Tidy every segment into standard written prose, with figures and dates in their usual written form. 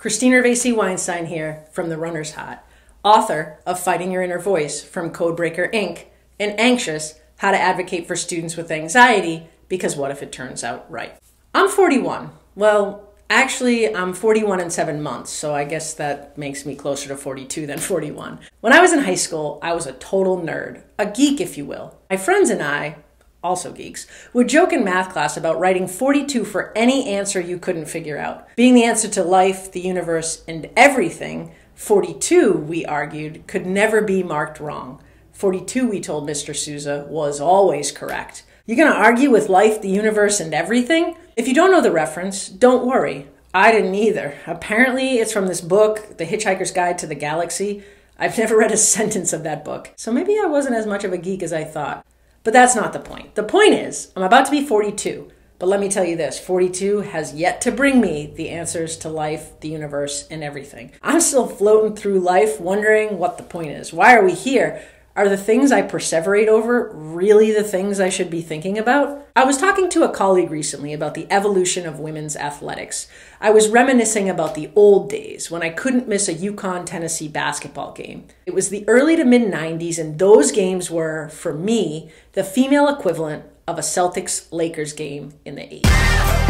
Ravesi-Weinstein here from The Runner's Hot, author of Fighting Your Inner Voice from Codebreaker Inc., and anxious how to advocate for students with anxiety because what if it turns out right? I'm 41. Well, actually, I'm 41 in 7 months, so I guess that makes me closer to 42 than 41. When I was in high school, I was a total nerd, a geek if you will. My friends and I, also geeks, would joke in math class about writing 42 for any answer you couldn't figure out. Being the answer to life, the universe, and everything, 42, we argued, could never be marked wrong. 42, we told Mr. Souza, was always correct. You gonna argue with life, the universe, and everything? If you don't know the reference, don't worry. I didn't either. Apparently, it's from this book, The Hitchhiker's Guide to the Galaxy. I've never read a sentence of that book, so maybe I wasn't as much of a geek as I thought. But that's not the point. The point is, I'm about to be 42, but let me tell you this, 42 has yet to bring me the answers to life, the universe, and everything. I'm still floating through life wondering what the point is. Why are we here? Are the things I perseverate over really the things I should be thinking about? I was talking to a colleague recently about the evolution of women's athletics. I was reminiscing about the old days when I couldn't miss a UConn-Tennessee basketball game. It was the early to mid-90s, and those games were, for me, the female equivalent of a Celtics-Lakers game in the 80s.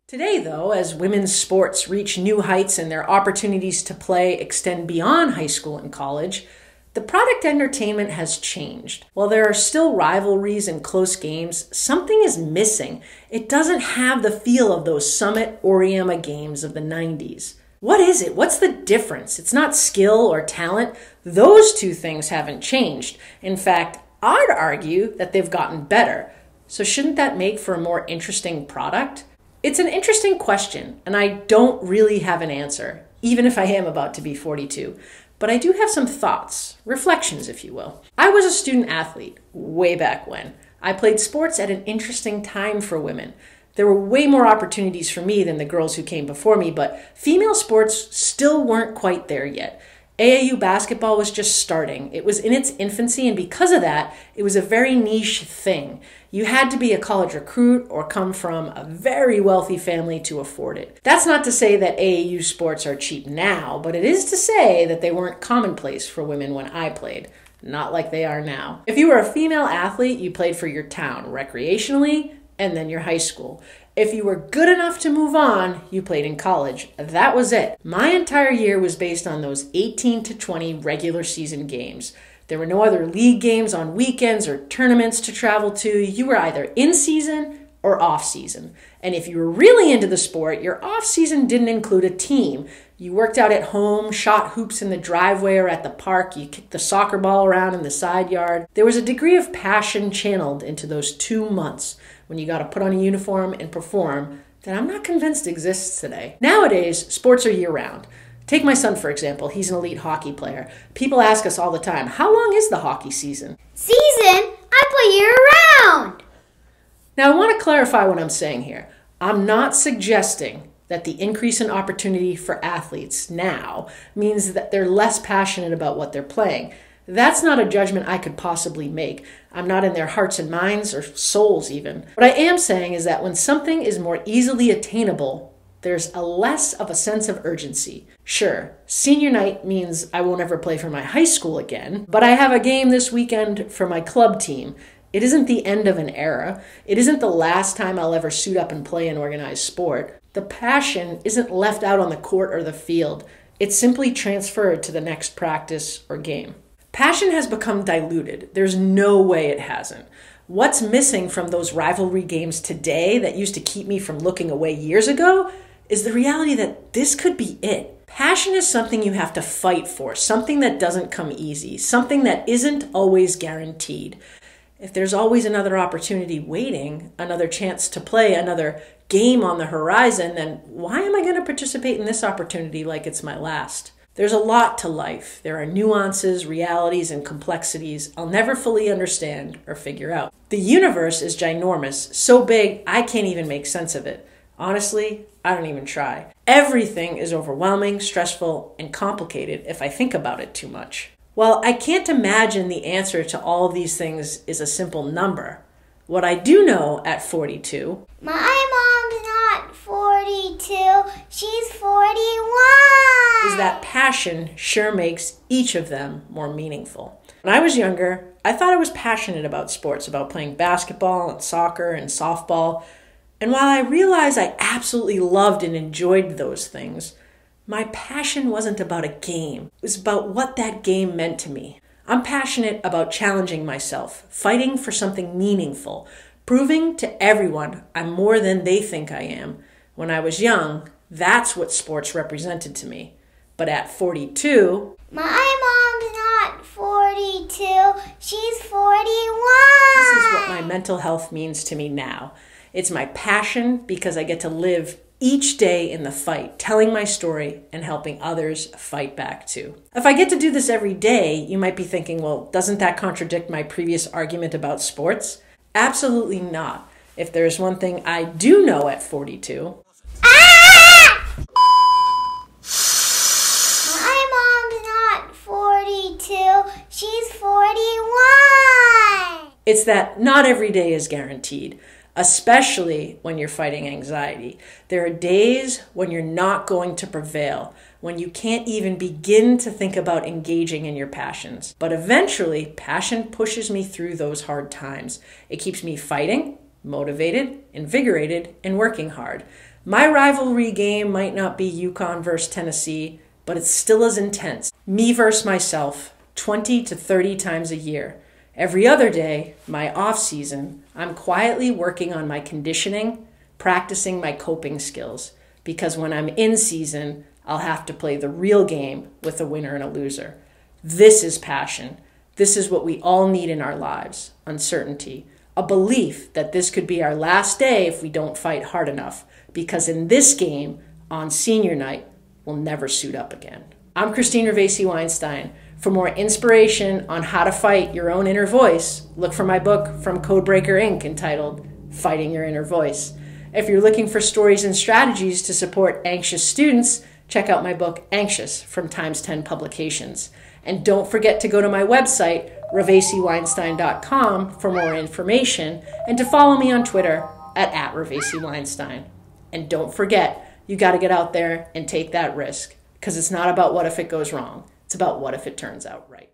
Today, though, as women's sports reach new heights and their opportunities to play extend beyond high school and college, the product entertainment has changed. While there are still rivalries and close games, something is missing. It doesn't have the feel of those Summit Oriama games of the 90s. What is it? What's the difference? It's not skill or talent. Those two things haven't changed. In fact, I'd argue that they've gotten better. So shouldn't that make for a more interesting product? It's an interesting question, and I don't really have an answer, even if I am about to be 42. But I do have some thoughts, reflections, if you will. I was a student athlete way back when. I played sports at an interesting time for women. There were way more opportunities for me than the girls who came before me, but female sports still weren't quite there yet. AAU basketball was just starting. It was in its infancy, and because of that, it was a very niche thing. You had to be a college recruit or come from a very wealthy family to afford it. That's not to say that AAU sports are cheap now, but it is to say that they weren't commonplace for women when I played. Not like they are now. If you were a female athlete, you played for your town recreationally and then your high school. If you were good enough to move on, you played in college. That was it. My entire year was based on those 18 to 20 regular season games. There were no other league games on weekends or tournaments to travel to. You were either in season or off season. And if you were really into the sport, your off season didn't include a team. You worked out at home, shot hoops in the driveway or at the park, you kicked the soccer ball around in the side yard. There was a degree of passion channeled into those 2 months when you got to put on a uniform and perform that I'm not convinced exists today. Nowadays, sports are year-round. Take my son, for example. He's an elite hockey player. People ask us all the time, how long is the hockey season? Season? I play year-round! Now, I want to clarify what I'm saying here. I'm not suggesting that the increase in opportunity for athletes now means that they're less passionate about what they're playing. That's not a judgment I could possibly make. I'm not in their hearts and minds or souls even. What I am saying is that when something is more easily attainable, there's a less of a sense of urgency. Sure, senior night means I won't ever play for my high school again, but I have a game this weekend for my club team. It isn't the end of an era. It isn't the last time I'll ever suit up and play an organized sport. The passion isn't left out on the court or the field. It's simply transferred to the next practice or game. Passion has become diluted. There's no way it hasn't. What's missing from those rivalry games today that used to keep me from looking away years ago is the reality that this could be it. Passion is something you have to fight for, something that doesn't come easy, something that isn't always guaranteed. If there's always another opportunity waiting, another chance to play, another game on the horizon, then why am I going to participate in this opportunity like it's my last? There's a lot to life. There are nuances, realities, and complexities I'll never fully understand or figure out. The universe is ginormous, so big I can't even make sense of it. Honestly, I don't even try. Everything is overwhelming, stressful, and complicated if I think about it too much. Well, I can't imagine the answer to all of these things is a simple number. What I do know at 42... My mom's not 42, she's 41! ...is that passion sure makes each of them more meaningful. When I was younger, I thought I was passionate about sports, about playing basketball and soccer and softball. And while I realized I absolutely loved and enjoyed those things, my passion wasn't about a game. It was about what that game meant to me. I'm passionate about challenging myself, fighting for something meaningful, proving to everyone I'm more than they think I am. When I was young, that's what sports represented to me. But at 42... My mom's not 42, she's 41! This is what my mental health means to me now. It's my passion because I get to live each day in the fight, telling my story and helping others fight back too. If I get to do this every day, you might be thinking, well, doesn't that contradict my previous argument about sports? Absolutely not. If there's one thing I do know at 42... My mom's not 42, she's 41! It's that not every day is guaranteed. Especially when you're fighting anxiety. There are days when you're not going to prevail, when you can't even begin to think about engaging in your passions. But eventually, passion pushes me through those hard times. It keeps me fighting, motivated, invigorated, and working hard. My rivalry game might not be UConn versus Tennessee, but it's still as intense. Me versus myself, 20 to 30 times a year. Every other day, my off season, I'm quietly working on my conditioning, practicing my coping skills, because when I'm in season, I'll have to play the real game with a winner and a loser. This is passion. This is what we all need in our lives, uncertainty, a belief that this could be our last day if we don't fight hard enough, because in this game, on senior night, we'll never suit up again. I'm Christine Ravesi-Weinstein. For more inspiration on how to fight your own inner voice, look for my book from Codebreaker Inc. entitled Fighting Your Inner Voice. If you're looking for stories and strategies to support anxious students, check out my book Anxious from Times 10 Publications. And don't forget to go to my website, Ravesi-Weinstein.com, for more information and to follow me on Twitter at Ravesi-Weinstein. And don't forget, you got to get out there and take that risk, because it's not about what if it goes wrong. It's about what if it turns out right.